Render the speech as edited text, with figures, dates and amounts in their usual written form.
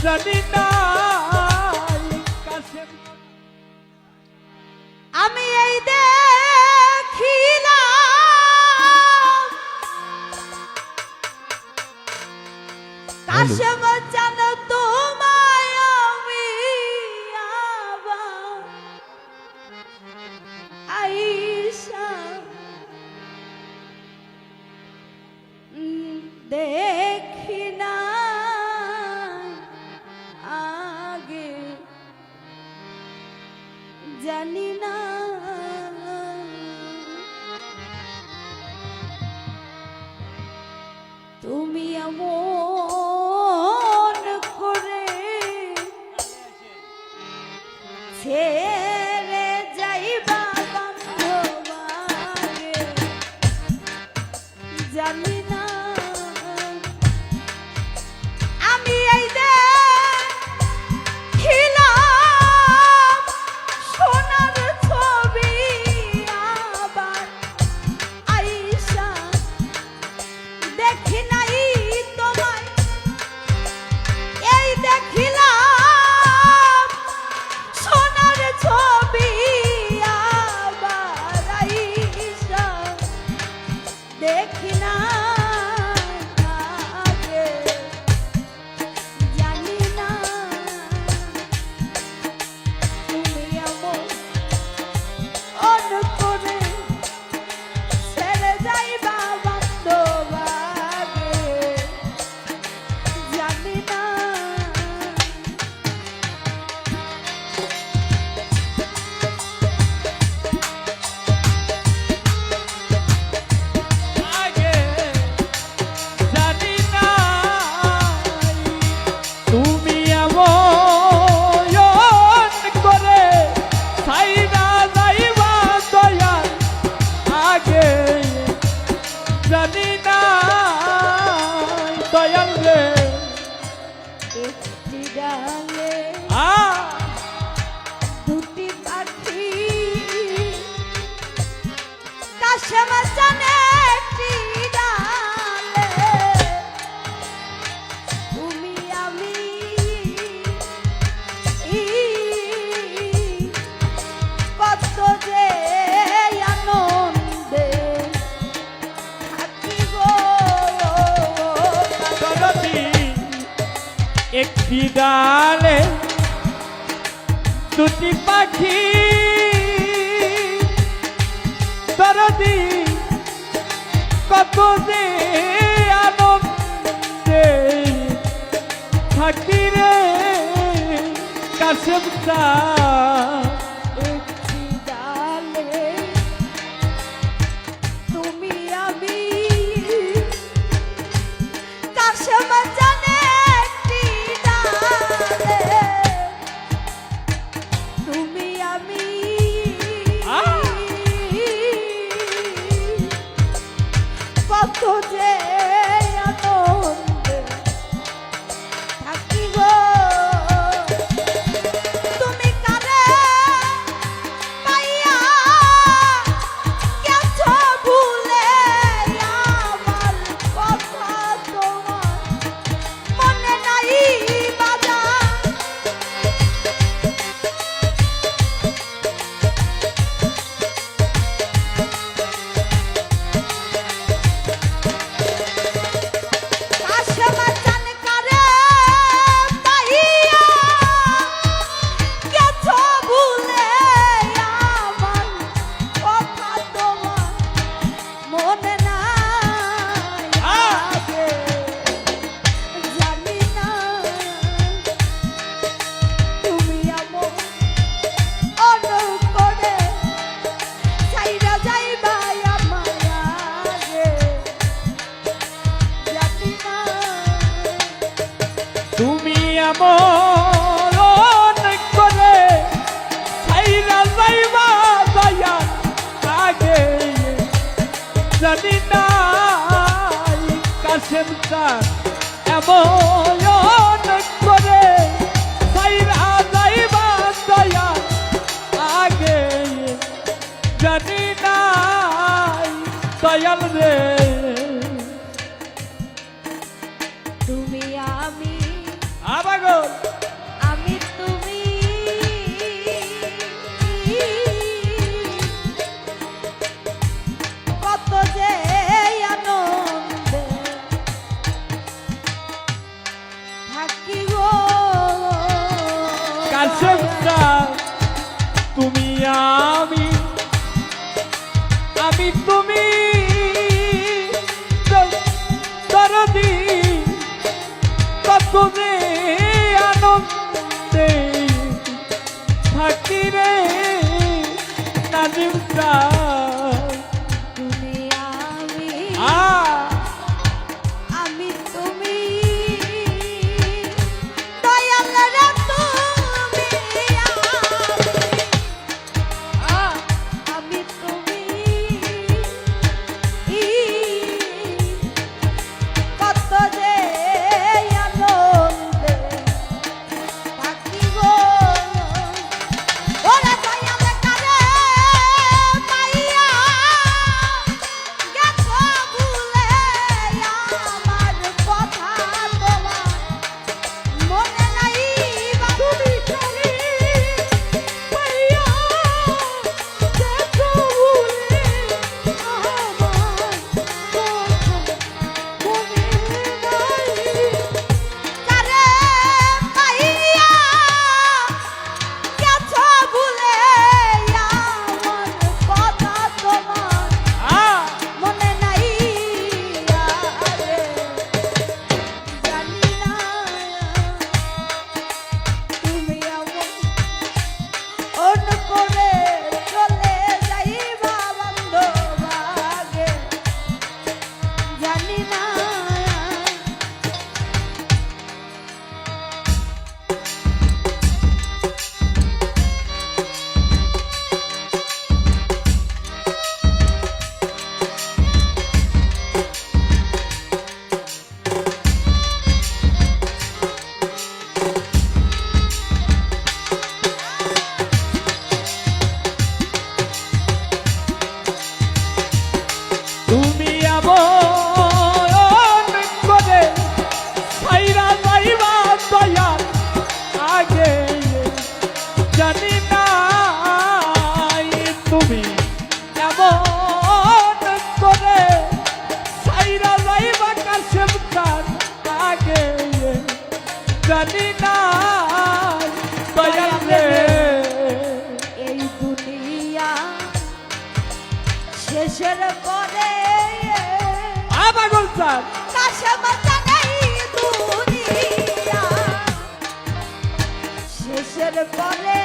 জানি না কাছে আমি এই দেখিলাম কাশেম জানো তোমায় আমি আবার আইসা দেখি না আগে জানি না তুমি এমন করে ছেড়ে যাইবা বান্ধবাগে জানি না আমি এই দেখিলাম সোনার ছবি আবার আইসা দেখি নাই তোমায় এই দেখিলাম সোনার ছবি আবার আইসা দেখি না আগে জানি না তুমি এমন করে ছেড়ে যাইবা বান্ধবাগে জানি না আগে জানি না তুমি এমন করে ছাইরা যাইবা দয়াল আগে জানি না দয়াল রে একটি ডালে আ দুটি পাখি কাশেম জানে একটি ডালে তুমি আমি কত যে আনন্দে থাকি গো দরদি একটি ডালে দুটি পাখি দরদি কত যে আনন্দে থাকি রে কাশেম চা একটি ডালে তুমি আমি কাশেম জানে একটি ডালে তুমি আমি কত যে আনন্দে থাকি গো তুমি কারে পাইয়া গেছো ভুলে আমার কথা তোমার মনে নাই বাজার কাশেম জান কারে পাইয়া গেছো ভুলে আমার কথা তোমার মনে নাই আগে জানি না তুমি এমন করে ছাইরা যাইবা আমায় আগে জানি না তুমি এমন করে ছাইরা যাইবা দয়াল আগে জানি না কাশেম চাঁদ এমন করে ছাইরা যাইবা দয়াল আগে জানি না দয়াল রে তুমি আমি আবাগো আমি তুমি কত যে আনন্দে থাকি গো কাশেম স্যার তুমি আমি তুমি দরদি কত যে আনন্দে থাকি রে নাজিম স্যার তুমি আমি আমি তুমি দয়াল রে তুমি আমি তুমি কত যে আনন্দে থাকি গো ওরে দয়াল কারে পাইয়া গেছো ভুলে আমার কথা তোমার মনে নাই বা তুমি কারে পাইয়া গেছো ভুলে আমার কথা মনে নাই কারে পাইয়া গেছো ভুলে আমার কথা তোমার মনে নাই আরে জানি না তুমি আমার অন্য করে চলে যাইবা বান্ধব আগে জানি না তুমি এমন করে ছাইরা যাইবা দয়াল আগে জানি না তুমি এমন করে ছাইরা যাইবা কাশেম স্যার আগে জানি না দয়াল রে এই দুনিয়া শেষের পরে আবাগল স্যার কাশেম জানাই দুনিয়া শেষের পরে